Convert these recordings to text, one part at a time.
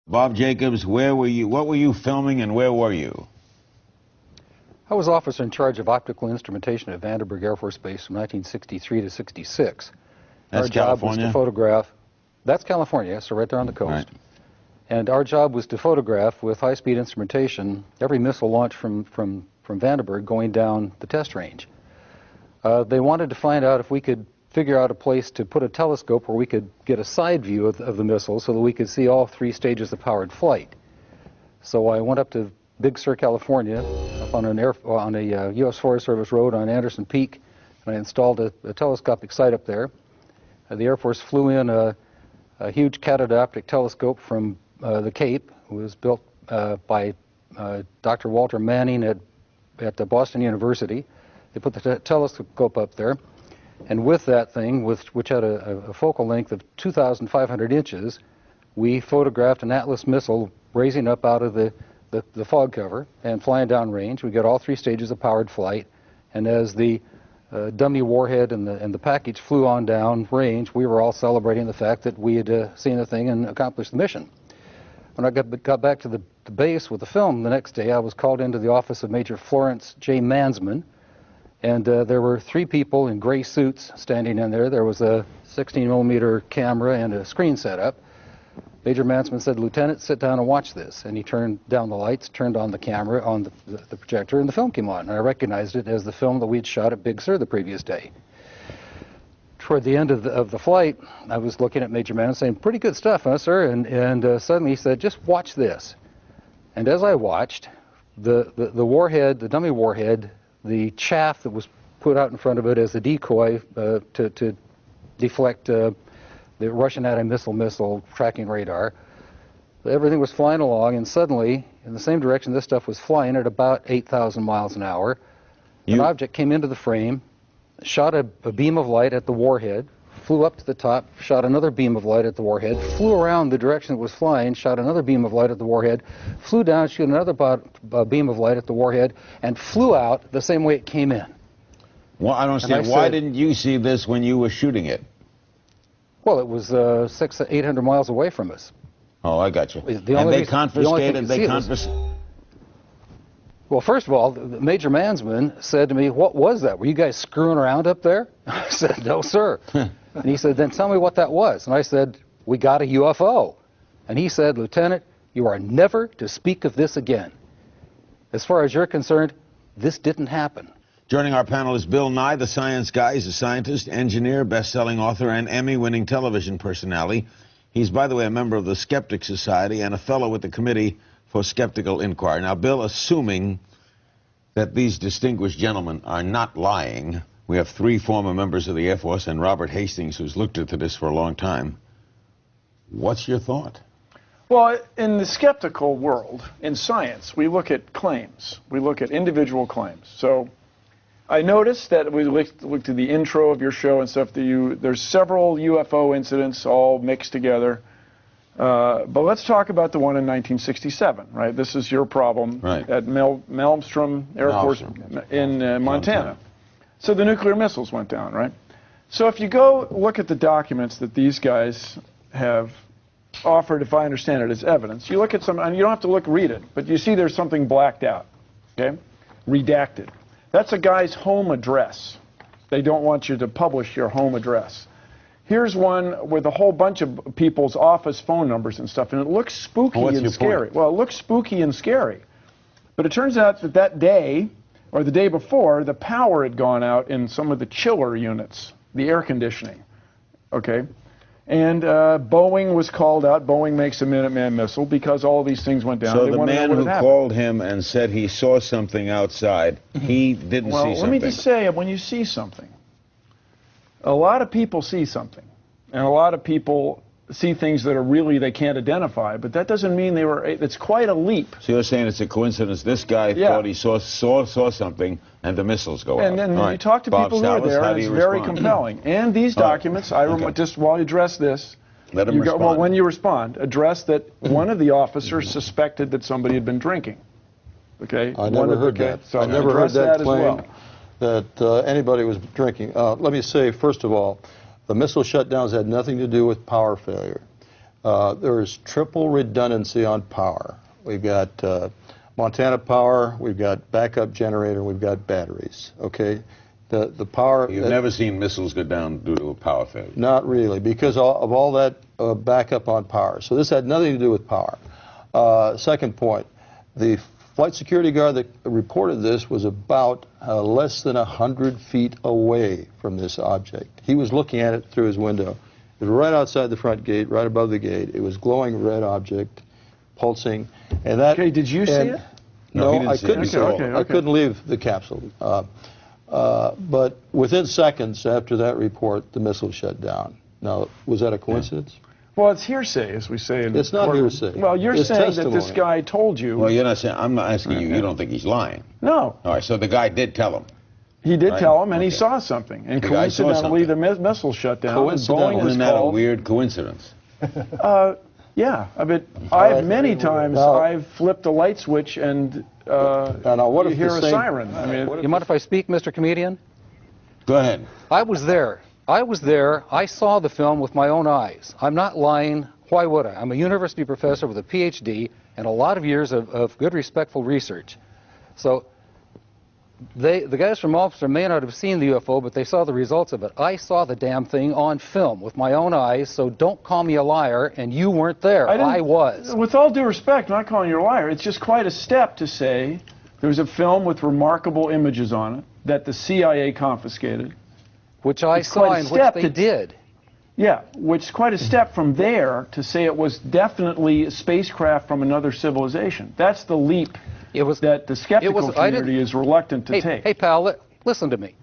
Bob Jacobs, where were you? What were you filming, and where were you? I was officer in charge of optical instrumentation at Vandenberg Air Force Base from 1963 to 66. That's our job California? was to photograph. That's California, so right there on the coast. Right. And our job was to photograph with high-speed instrumentation every missile launch from Vandenberg going down the test range. They wanted to find out if we could figure out a place to put a telescope where we could get a side view of the missile so that we could see all three stages of powered flight. So I went up to Big Sur, California, up on a U.S. Forest Service road on Anderson Peak, and I installed a telescopic sight up there. The Air Force flew in a huge catadioptric telescope from the Cape. It was built by Dr. Walter Manning at the Boston University. They put the telescope up there, and with that thing, which had a focal length of 2,500 inches, we photographed an Atlas missile raising up out of the fog cover and flying downrange. We got all three stages of powered flight, and as the dummy warhead and the package flew on down range, we were all celebrating the fact that we had seen the thing and accomplished the mission. When I got back to the base with the film the next day, I was called into the office of Major Florence J. Mansman, and there were three people in gray suits standing in there. There was a 16-millimeter camera and a screen set up. Major Mansman said, "Lieutenant, sit down and watch this." And he turned down the lights, turned on the camera on the projector, and the film came on. And I recognized it as the film that we had shot at Big Sur the previous day. Toward the end of the flight, I was looking at Major Mansman saying, "Pretty good stuff, huh, sir?" And suddenly he said, "Just watch this." And as I watched, the warhead, the dummy warhead, the chaff that was put out in front of it as a decoy to deflect the Russian anti-missile tracking radar. Everything was flying along, and suddenly, in the same direction this stuff was flying at about 8,000 miles an hour, an object came into the frame, shot a beam of light at the warhead, flew up to the top, shot another beam of light at the warhead, flew around the direction it was flying, shot another beam of light at the warhead, flew down, shot another beam of light at the warhead, and flew out the same way it came in. Well, I don't understand. Why didn't you see this when you were shooting it? Well, it was 600 to 800 miles away from us. Oh, I got you. And they confiscated. Well, first of all, Major Mansman said to me, "What was that? Were you guys screwing around up there?" I said, "No, sir." And he said, "Then tell me what that was." And I said, "We got a UFO." And he said, "Lieutenant, you are never to speak of this again. As far as you're concerned, this didn't happen." Joining our panel is Bill Nye, the science guy. He's a scientist, engineer, best-selling author, and Emmy-winning television personality. He's, by the way, a member of the Skeptic Society and a fellow with the Committee for Skeptical Inquiry. Now, Bill, assuming that these distinguished gentlemen are not lying, we have three former members of the Air Force and Robert Hastings, who's looked into this for a long time. What's your thought? Well, in the skeptical world, in science, we look at claims. We look at individual claims. So I noticed that we looked at the intro of your show and stuff. There's several UFO incidents all mixed together. But let's talk about the one in 1967, right? This is your problem at Malmstrom Air Force in Montana. So the nuclear missiles went down, right? So if you go look at the documents that these guys have offered, if I understand it, as evidence, you look at some, and you don't have to read it, but you see there's something blacked out, okay? Redacted. That's a guy's home address. They don't want you to publish your home address. Here's one with a whole bunch of people's office phone numbers and stuff, and it looks spooky and scary. Well, it looks spooky and scary. But it turns out that that day, or the day before, the power had gone out in some of the chiller units, the air conditioning, okay? And Boeing was called out. Boeing makes a Minuteman missile because all these things went down. So the man who called him and said he saw something outside, he didn't see something. Well, let me just say, when you see something, a lot of people see something, and a lot of people see things that are really they can't identify, but that doesn't mean they were, it's quite a leap. So you're saying it's a coincidence. This guy thought he saw something, and the missiles go out. And then you talk to people who are there, and it's very compelling. And these documents, just while you address this, let him respond. Well, when you respond, address that one of the officers suspected that somebody had been drinking. Okay? I never heard that. So I never heard that claim as well. that anybody was drinking. Let me say, first of all, The missile shutdowns had nothing to do with power failure. There is triple redundancy on power. We've got Montana Power, we've got backup generator, we've got batteries, okay? The power... You've never seen missiles go down due to a power failure? Not really, because of all that backup on power. So this had nothing to do with power. Second point, the flight security guard that reported this was about less than 100 feet away from this object. He was looking at it through his window. It was right outside the front gate, right above the gate. It was glowing red object, pulsing. And that, okay, did you see it? No, I couldn't see it. I couldn't leave the capsule. But within seconds after that report, the missile shut down. Now, was that a coincidence? Well, it's hearsay, as we say in It's not hearsay. Well, you're It's saying testimony. that this guy told you. Well, you're not saying, I'm not asking you, you don't think he's lying. No. All right, so the guy did tell him. He did Right. tell him, and he Okay. saw something. And The guy saw coincidentally, the something. missile shut down. Coincidentally. And Boeing was Isn't that a called. weird coincidence? Yeah, but right. many times Now- I've flipped a light switch and now, what you if hear the a same- siren. I mean, You mind if I speak, Mr. Comedian? Go ahead. I was there. I saw the film with my own eyes. I'm not lying. Why would I? I'm a university professor with a PhD and a lot of years of good, respectful research. So the guys from Ulster may not have seen the UFO, but they saw the results of it. I saw the damn thing on film with my own eyes, so don't call me a liar, and you weren't there. I was. With all due respect, I'm not calling you a liar. It's just quite a step to say there's a film with remarkable images on it that the CIA confiscated. Which I It's saw quite a and which step they to- did. Yeah, which is quite a step from there to say it was definitely a spacecraft from another civilization. That's the leap It was that the skeptical I didn't- community is reluctant to take. Hey, pal, listen to me.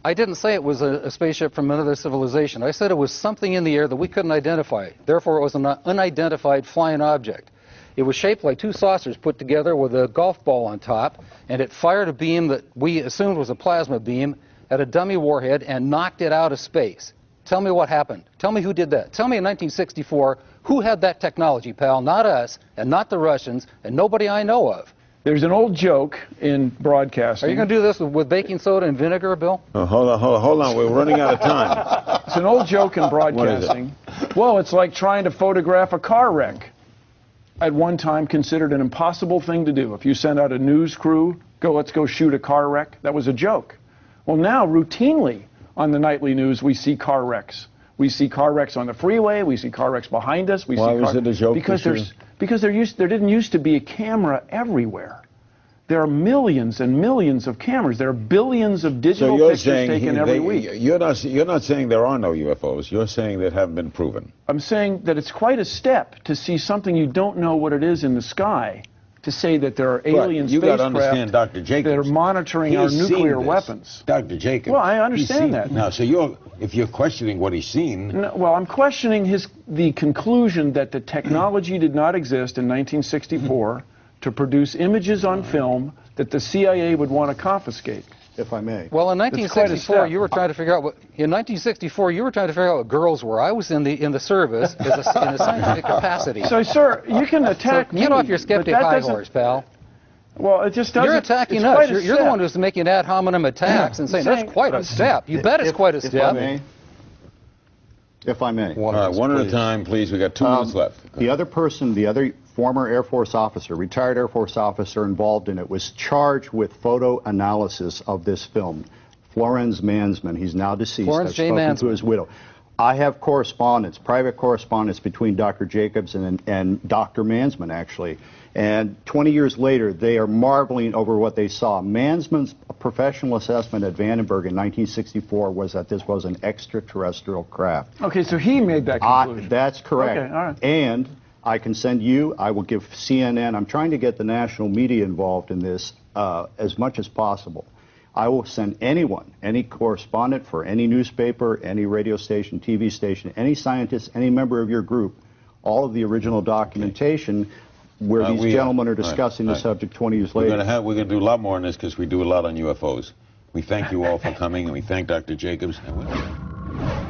I didn't say it was a spaceship from another civilization. I said it was something in the air that we couldn't identify. Therefore, it was an unidentified flying object. It was shaped like two saucers put together with a golf ball on top, and it fired a beam that we assumed was a plasma beam at a dummy warhead and knocked it out of space. Tell me what happened. Tell me who did that. Tell me in 1964 who had that technology, pal. Not us, and not the Russians, and nobody I know of. There's an old joke in broadcasting. Are you going to do this with baking soda and vinegar, Bill? Oh, hold on. We're running out of time. It's an old joke in broadcasting. Well, it's like trying to photograph a car wreck. At one time considered an impossible thing to do. If you send out a news crew, let's go shoot a car wreck, that was a joke. Well, now routinely on the nightly news we see car wrecks. We see car wrecks on the freeway, we see car wrecks behind us. Why was it a joke? Because there didn't used to be a camera everywhere. There are millions and millions of cameras. There are billions of digital pictures taken every week. You're not saying there are no UFOs. You're saying that haven't been proven. I'm saying that it's quite a step to see something you don't know what it is in the sky, to say that there are alien you got to understand, spacecraft Dr. Jacobs, that are monitoring our he's seen nuclear this. weapons. Dr. Jacobs. Well, I understand that. Now, so if you're questioning what he's seen, No, well, I'm questioning the conclusion that the technology did not exist in 1964 to produce images on film that the CIA would want to confiscate. If I may. Well, in quite a 1964, step. you were trying to figure out what girls were. I was in the service in a scientific capacity. So, sir, you can attack me. Get off your but skeptic that high doesn't- horse, pal. Well, it just doesn't. You're attacking it's us. quite a You're the step. one who's making ad hominem attacks and saying that's quite a step. You bet it's quite a If I step. may. If I may. one at a time, please. We got 2 minutes left. The other person, the other former Air Force officer, retired Air Force officer involved in it, was charged with photo analysis of this film. Florence Mansman. He's now deceased. Florence I've J. spoken to Mansman. his widow. I have correspondence, private correspondence between Dr. Jacobs and Dr. Mansman, actually. And 20 years later, they are marveling over what they saw. Mansman's professional assessment at Vandenberg in 1964 was that this was an extraterrestrial craft. Okay, so he made that conclusion. That's correct. Okay, all right. And I can send you, I will give CNN, I'm trying to get the national media involved in this as much as possible. I will send anyone, any correspondent for any newspaper, any radio station, TV station, any scientist, any member of your group, all of the original documentation where these gentlemen are discussing the subject 20 years later. We're going to do a lot more on this because we do a lot on UFOs. We thank you all for coming, and we thank Dr. Jacobs. And